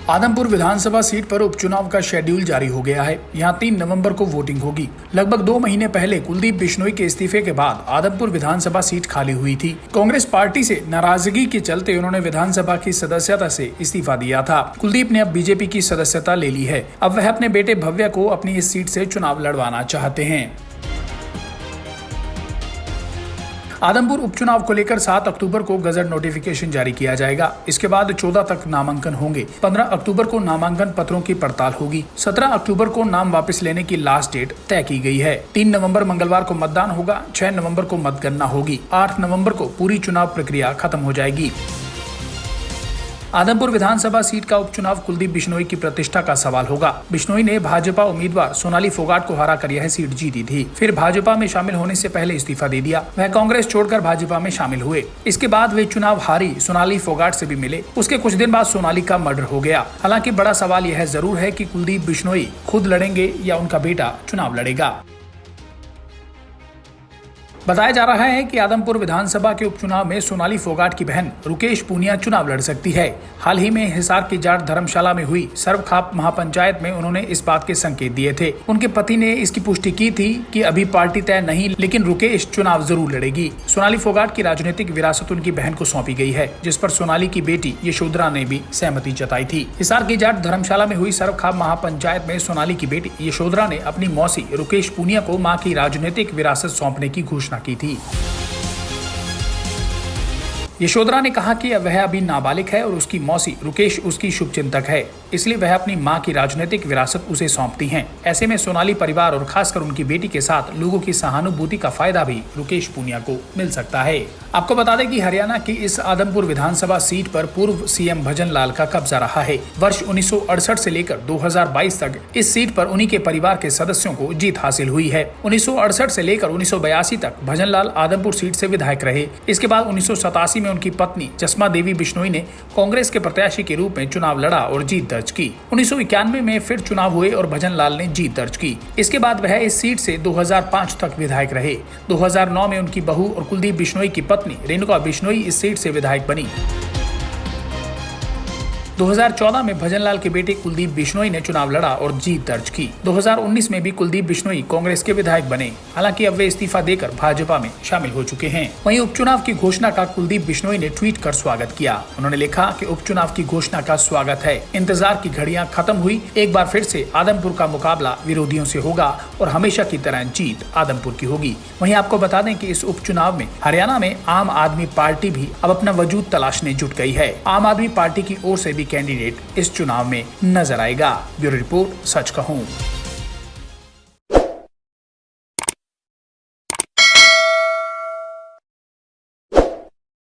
आदमपुर विधानसभा seat पर उपचुनाव का शेड्यूल जारी हो गया है। यहां 3 नवंबर को वोटिंग होगी। लगभग 2 महीने पहले कुलदीप बिश्नोई के इस्तीफे के बाद आदमपुर विधानसभा सीट खाली हुई थी। कांग्रेस पार्टी से नाराजगी के चलते उन्होंने विधानसभा की सदस्यता से इस्तीफा दिया था। कुलदीप ने अब बीजेपी की सदस्यता ले ली है। अब वह अपने बेटे भव्य को अपनी इस सीट से चुनाव लड़वाना चाहते हैं। आदमपुर उपचुनाव को लेकर 7 अक्टूबर को गजट नोटिफिकेशन जारी किया जाएगा। इसके बाद 14 तक नामांकन होंगे। 15 अक्टूबर को नामांकन पत्रों की पड़ताल होगी। 17 अक्टूबर को नाम वापस लेने की लास्ट डेट तय की गई है। 3 नवंबर मंगलवार को मतदान होगा। 6 नवंबर को मतगणना होगी। 8 नवंबर को पूरी चुनाव प्रक्रिया खत्म हो जाएगी। आदमपुर विधानसभा सीट का उपचुनाव कुलदीप बिश्नोई की प्रतिष्ठा का सवाल होगा। बिश्नोई ने भाजपा उम्मीदवार सोनाली फोगाट को हराकर यह सीट जीती थी। फिर भाजपा में शामिल होने से पहले इस्तीफा दे दिया। वह कांग्रेस छोड़कर भाजपा में शामिल हुए। इसके बाद वे चुनाव हारी सोनाली फोगाट से भी मिले। उसके कुछ दिन बाद सोनाली का मर्डर हो गया। हालांकि बड़ा सवाल यह जरूर है कि कुलदीप बिश्नोई खुद लड़ेंगे या उनका बेटा चुनाव लड़ेगा। बताया जा रहा है कि आदमपुर विधानसभा के उपचुनाव में सोनाली फोगाट की बहन रुकेश पूनिया चुनाव लड़ सकती है। हाल ही में हिसार की जाट धर्मशाला में हुई सर्वखाप महापंचायत में उन्होंने इस बात के संकेत दिए थे। उनके पति ने इसकी पुष्टि की थी कि अभी पार्टी तय नहीं, लेकिन रुकेश चुनाव जरूर लड़ेगी। सोनाली फोगाट की राजनीतिक विरासत उनकी बहन को सौंपी गई है, जिस पर सोनाली की बेटी यशोधरा ने भी सहमति जताई थी। हिसार की जाट धर्मशाला में हुई सर्वखाप महापंचायत में सोनाली की बेटी यशोधरा ने अपनी मौसी रुकेश पूनिया को मां की राजनीतिक विरासत सौंपने की घोषणा की थी। यशोधरा ने कहा कि वह अभी नाबालिग है और उसकी मौसी रुकेश उसकी शुभचिंतक है, इसलिए वह अपनी मां की राजनीतिक विरासत उसे सौंपती हैं। ऐसे में सोनाली परिवार और खासकर उनकी बेटी के साथ लोगों की सहानुभूति का फायदा भी रुकेश पूनिया को मिल सकता है। आपको बता दें कि हरियाणा की इस आदमपुर विधानसभा सीट पर पूर्व सीएम भजन लाल का कब्जा रहा है। वर्ष 1968 से लेकर 2022 तक इस सीट पर उन्हीं के परिवार के सदस्यों को जीत हासिल हुई है। 1968 से लेकर 1982 तक भजन लाल आदमपुर सीट से विधायक रहे। इसके बाद 1987 में उनकी पत्नी जसमा देवी बिश्नोई ने कांग्रेस के प्रत्याशी के रूप में चुनाव लड़ा और जीत दर्ज की। 1991 में फिर चुनाव हुए और भजन लाल ने जीत दर्ज की। इसके बाद वह इस सीट से 2005 तक विधायक रहे। 2009 में उनकी बहू और कुलदीप बिश्नोई की पत्नी रेणुका बिश्नोई इस सीट से विधायक बनी। 2014 में भजन लाल के बेटे कुलदीप बिश्नोई ने चुनाव लड़ा और जीत दर्ज की। 2019 में भी कुलदीप बिश्नोई कांग्रेस के विधायक बने। हालांकि अब वे इस्तीफा देकर भाजपा में शामिल हो चुके हैं। वहीं उपचुनाव की घोषणा का कुलदीप बिश्नोई ने ट्वीट कर स्वागत किया। उन्होंने लिखा कि उपचुनाव की घोषणा का स्वागत है। इंतजार की घड़ियां खत्म हुई। एक बार फिर से आदमपुर का मुकाबला विरोधियों से होगा और हमेशा की तरह जीत आदमपुर की होगी। वहीं आपको बता दें कि इस उपचुनाव में हरियाणा में आम आदमी पार्टी भी अब अपना वजूद तलाशने जुट गई है। आम आदमी पार्टी की ओर से भी कैंडिडेट इस चुनाव में नजर आएगा। ब्यूरो रिपोर्ट, सच कहूं।